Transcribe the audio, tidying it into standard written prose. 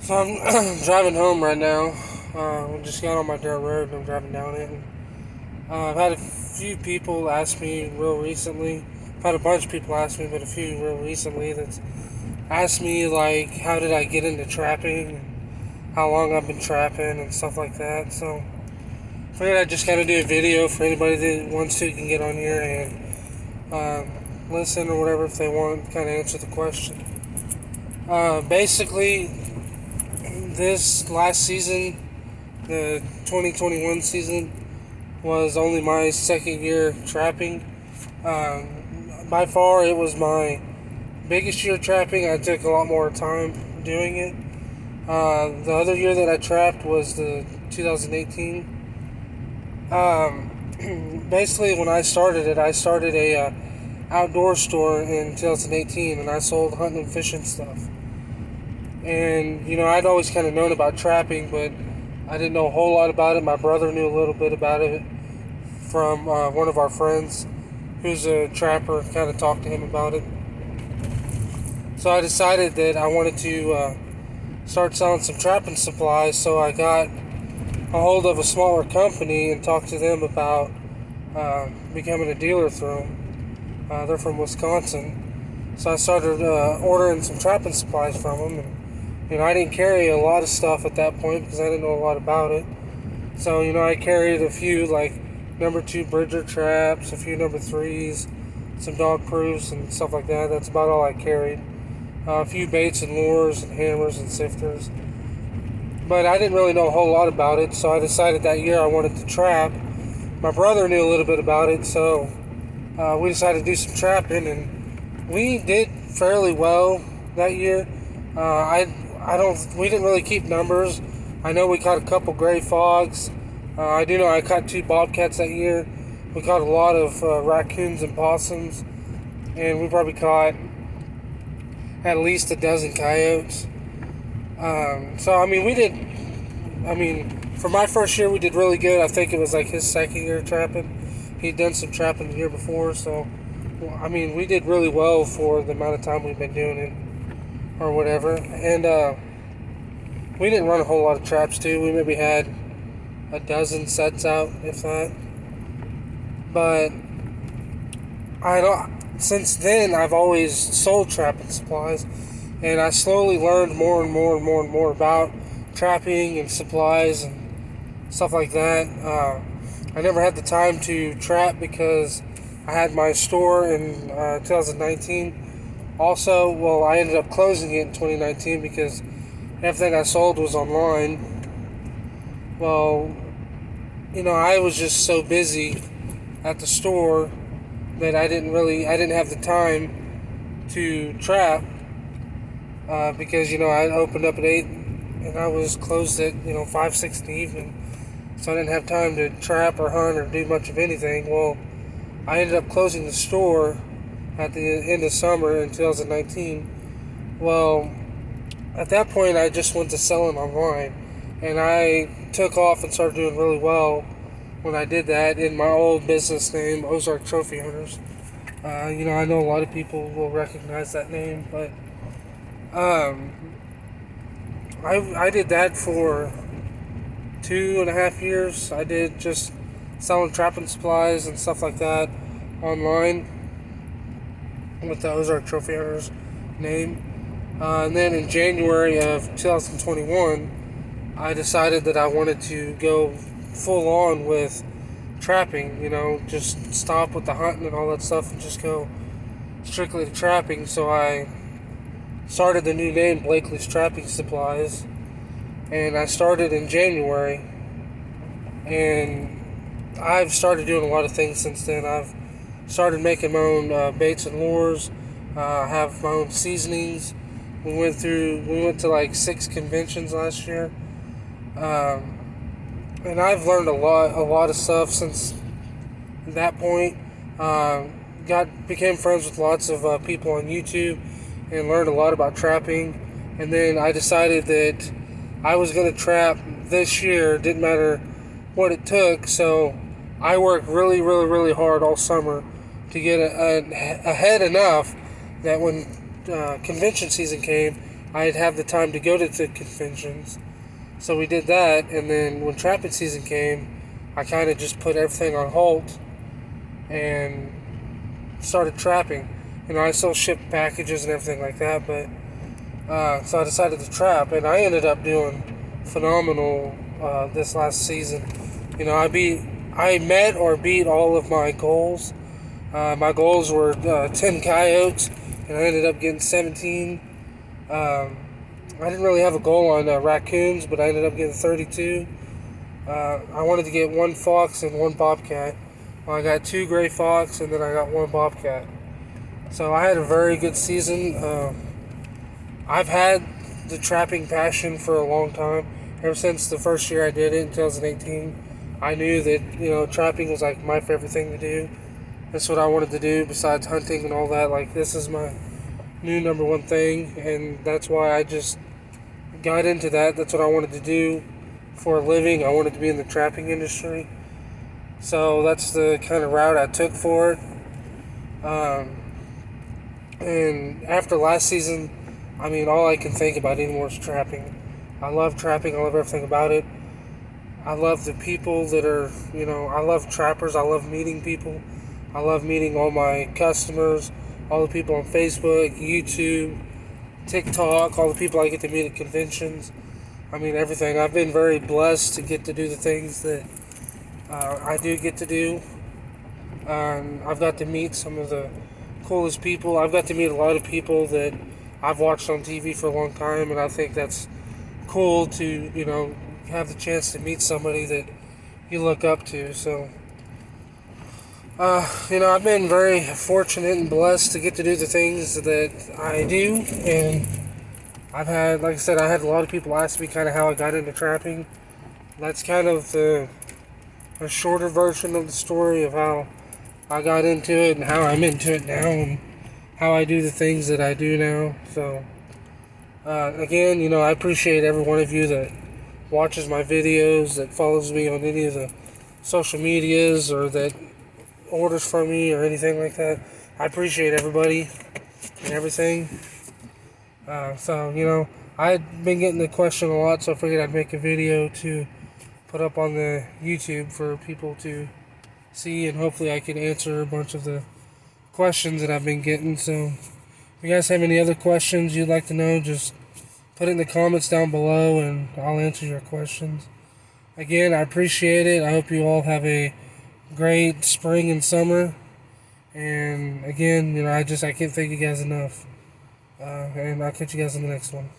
So I'm driving home right now. I just got on my dirt road and I'm driving down it. And, I've had a few people ask me real recently. I've had a bunch of people ask me, but a few real recently that's asked me like, how did I get into trapping, and how long I've been trapping and stuff like that. So I figured I'd just kind of do a video for anybody that wants to can get on here and listen or whatever if they want, kind of answer the question. Basically, this last season, the 2021 season, was only my second year trapping. By far, it was my biggest year trapping. I took a lot more time doing it. The other year that I trapped was the 2018. Basically, when I started it, I started a outdoor store in 2018, and I sold hunting and fishing stuff. And I'd always kind of known about trapping, but I didn't know a whole lot about it. My brother knew a little bit about it from one of our friends who's a trapper, kind of talked to him about it. So I decided that I wanted to start selling some trapping supplies, so I got a hold of a smaller company and talked to them about becoming a dealer through them. They're from Wisconsin. So I started ordering some trapping supplies from them. And, I didn't carry a lot of stuff at that point because I didn't know a lot about it. So, I carried a few, like, number 2 Bridger traps, a few number 3s, some dog proofs and stuff like that. That's about all I carried. A few baits and lures and hammers and sifters. But I didn't really know a whole lot about it, so I decided that year I wanted to trap. My brother knew a little bit about it, so we decided to do some trapping, and we did fairly well that year. We didn't really keep numbers. I know we caught a couple gray fogs. I do know I caught 2 bobcats that year. We caught a lot of raccoons and possums, and we probably caught at least a dozen coyotes. For my first year, we did really good. I think it was like his second year trapping. He'd done some trapping the year before, so, we did really well for the amount of time we've been doing it, or whatever. And, we didn't run a whole lot of traps, too. We maybe had a dozen sets out, if that. But, since then, I've always sold trapping supplies. And I slowly learned more and more and more and more about trapping and supplies and stuff like that. I never had the time to trap because I had my store in 2019. Also, I ended up closing it in 2019 because everything I sold was online. I was just so busy at the store that I didn't have the time to trap. Because I opened up at 8 and I was closed at 5, 6 in the evening, so I didn't have time to trap or hunt or do much of anything. Well, I ended up closing the store at the end of summer in 2019. Well, at that point I just went to selling online, and I took off and started doing really well when I did that in my old business name, Ozark Trophy Hunters. I know a lot of people will recognize that name, but I did that for 2.5 years. I did just selling trapping supplies and stuff like that online with the Ozark Trophy Hunters name. And then in January of 2021, I decided that I wanted to go full on with trapping, just stop with the hunting and all that stuff and just go strictly to trapping. So I started the new name, Blakely's Trapping Supplies, and I started in January, and I've started doing a lot of things since then. I've started making my own baits and lures, have my own seasonings. We went to like 6 conventions last year, and I've learned a lot of stuff since that point. Became friends with lots of people on YouTube and learned a lot about trapping. And then I decided that I was going to trap this year. Didn't matter what it took. So I worked really, really, really hard all summer to get ahead enough that when convention season came, I'd have the time to go to the conventions. So we did that, and then when trapping season came, I kind of just put everything on hold and started trapping. I still shipped packages and everything like that, but so I decided to trap, and I ended up doing phenomenal this last season. I met or beat all of my goals. My goals were 10 coyotes, and I ended up getting 17. I didn't really have a goal on raccoons, but I ended up getting 32. I wanted to get one fox and one bobcat. Well, I got 2 gray fox, and then I got 1 bobcat. So I had a very good season. I've had the trapping passion for a long time. Ever since the first year I did it in 2018, I knew that trapping was like my favorite thing to do. That's what I wanted to do besides hunting and all that. Like, this is my new number one thing, and that's why I just got into that. That's what I wanted to do for a living. I wanted to be in the trapping industry. So that's the kind of route I took for it. And after last season, all I can think about anymore is trapping. I love trapping. I love everything about it. I love the people that are, I love trappers. I love meeting people. I love meeting all my customers, all the people on Facebook, YouTube, TikTok, all the people I get to meet at conventions. Everything. I've been very blessed to get to do the things that I do get to do. I've got to meet some of the coolest people. I've got to meet a lot of people that I've watched on TV for a long time, and I think that's cool to, have the chance to meet somebody that you look up to. So, I've been very fortunate and blessed to get to do the things that I do, and I've had, like I said, I had a lot of people ask me kind of how I got into trapping. That's kind of a shorter version of the story of how I got into it and how I'm into it now and how I do the things that I do now. So, again, I appreciate every one of you that watches my videos, that follows me on any of the social medias, or that orders from me or anything like that. I appreciate everybody and everything. I've been getting the question a lot, so I figured I'd make a video to put up on the YouTube for people to see, and hopefully I can answer a bunch of the questions that I've been getting. So if you guys have any other questions you'd like to know, just put it in the comments down below and I'll answer your questions. Again, I appreciate it. I hope you all have a great spring and summer. And again, I can't thank you guys enough. And I'll catch you guys in the next one.